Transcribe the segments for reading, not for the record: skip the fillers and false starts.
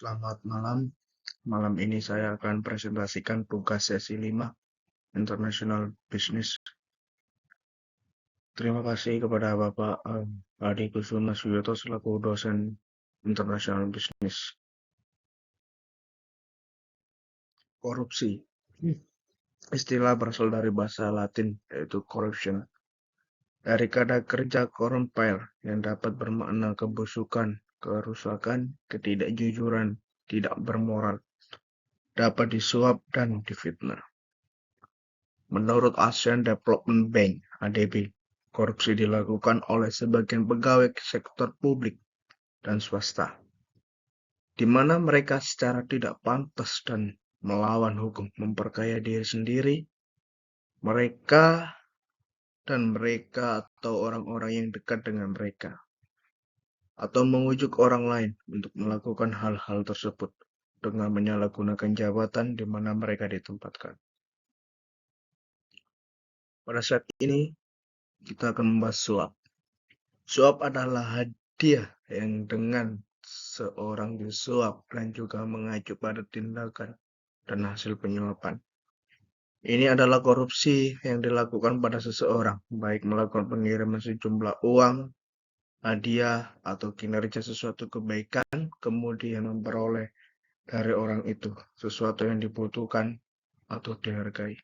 Selamat malam. Malam ini saya akan presentasikan tugas sesi 5 International Business. Terima kasih kepada Bapak Adi Kusuma Suyoto selaku dosen International Business. Korupsi. Istilah berasal dari bahasa Latin yaitu corruption. Dari kata kerja corrumpere yang dapat bermakna kebusukan, kerusakan, ketidakjujuran, tidak bermoral, dapat disuap dan difitnah. Menurut Asian Development Bank (ADB), korupsi dilakukan oleh sebagian pegawai sektor publik dan swasta, di mana mereka secara tidak pantas dan melawan hukum memperkaya diri sendiri, mereka atau orang-orang yang dekat dengan mereka, atau mengujuk orang lain untuk melakukan hal-hal tersebut dengan menyalahgunakan jabatan di mana mereka ditempatkan. Pada saat ini, kita akan membahas suap. Suap adalah hadiah yang dengan seorang disuap dan juga mengacu pada tindakan dan hasil penyuapan. Ini adalah korupsi yang dilakukan pada seseorang, baik melakukan pengiriman sejumlah uang, hadiah, atau kinerja sesuatu kebaikan, kemudian memperoleh dari orang itu sesuatu yang dibutuhkan atau dihargai.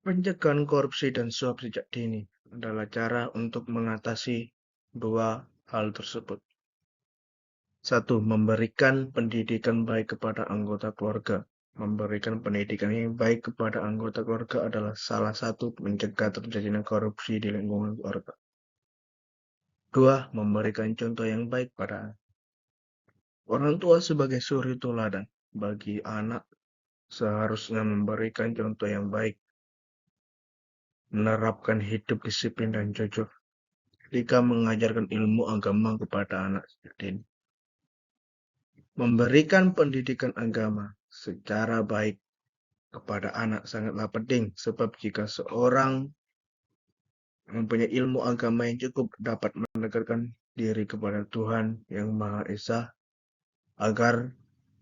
Pencegahan korupsi dan suap sejak dini adalah cara untuk mengatasi dua hal tersebut. 1. Memberikan pendidikan baik kepada anggota keluarga. Memberikan pendidikan yang baik kepada anggota keluarga adalah salah satu mencegah terjadinya korupsi di lingkungan keluarga. 2. Memberikan contoh yang baik pada orang tua sebagai suri teladan bagi anak, seharusnya memberikan contoh yang baik, menerapkan hidup disiplin dan jujur ketika mengajarkan ilmu agama kepada anak sejak dini. Memberikan pendidikan agama secara baik kepada anak sangatlah penting, sebab jika seorang mempunyai ilmu agama yang cukup dapat mendekatkan diri kepada Tuhan yang Maha Esa agar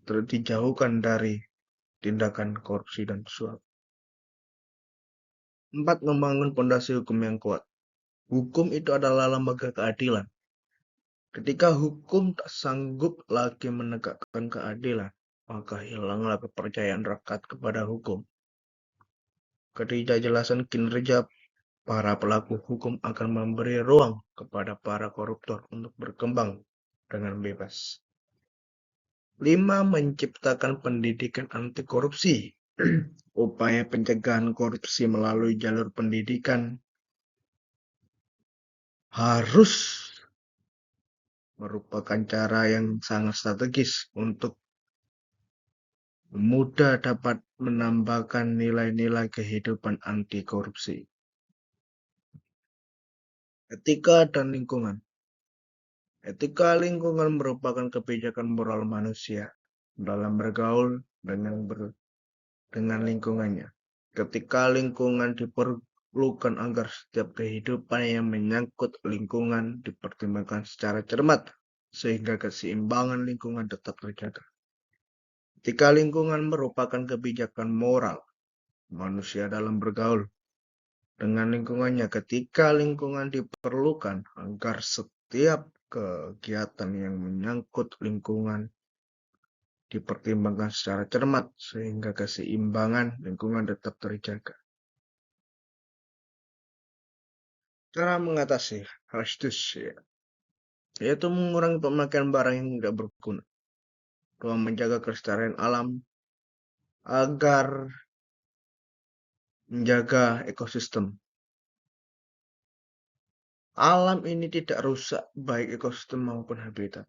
dijauhkan dari tindakan korupsi dan suap. 4. Membangun fondasi hukum yang kuat. Hukum itu adalah lembaga keadilan. Ketika hukum tak sanggup lagi menegakkan keadilan, maka hilanglah kepercayaan rakyat kepada hukum. Ketidakjelasan kinerja para pelaku hukum akan memberi ruang kepada para koruptor untuk berkembang dengan bebas. 5. Menciptakan pendidikan anti korupsi. Upaya pencegahan korupsi melalui jalur pendidikan harus merupakan cara yang sangat strategis untuk mudah dapat menambahkan nilai-nilai kehidupan anti korupsi. Etika dan lingkungan. Etika lingkungan merupakan kebijakan moral manusia dalam bergaul dengan lingkungannya. Ketika lingkungan diperlukan agar setiap kehidupan yang menyangkut lingkungan dipertimbangkan secara cermat, sehingga keseimbangan lingkungan tetap terjaga. Ketika lingkungan merupakan kebijakan moral manusia dalam bergaul dengan lingkungannya, ketika lingkungan diperlukan agar setiap kegiatan yang menyangkut lingkungan dipertimbangkan secara cermat sehingga keseimbangan lingkungan tetap terjaga. Cara mengatasi hastus yaitu mengurangi pemakaian barang yang tidak berguna. 2. Menjaga kelestarian alam agar menjaga ekosistem. Alam ini tidak rusak, baik ekosistem maupun habitat.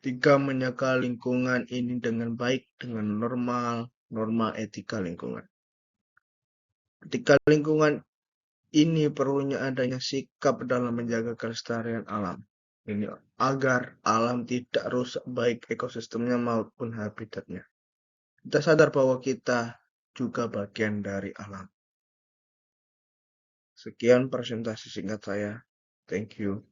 3. Menjaga lingkungan ini dengan baik dengan norma etika lingkungan. Etika lingkungan ini perlunya adanya sikap dalam menjaga kelestarian alam. Ini agar alam tidak rusak, baik ekosistemnya maupun habitatnya. Kita sadar bahwa kita juga bagian dari alam. Sekian presentasi singkat saya. Thank you.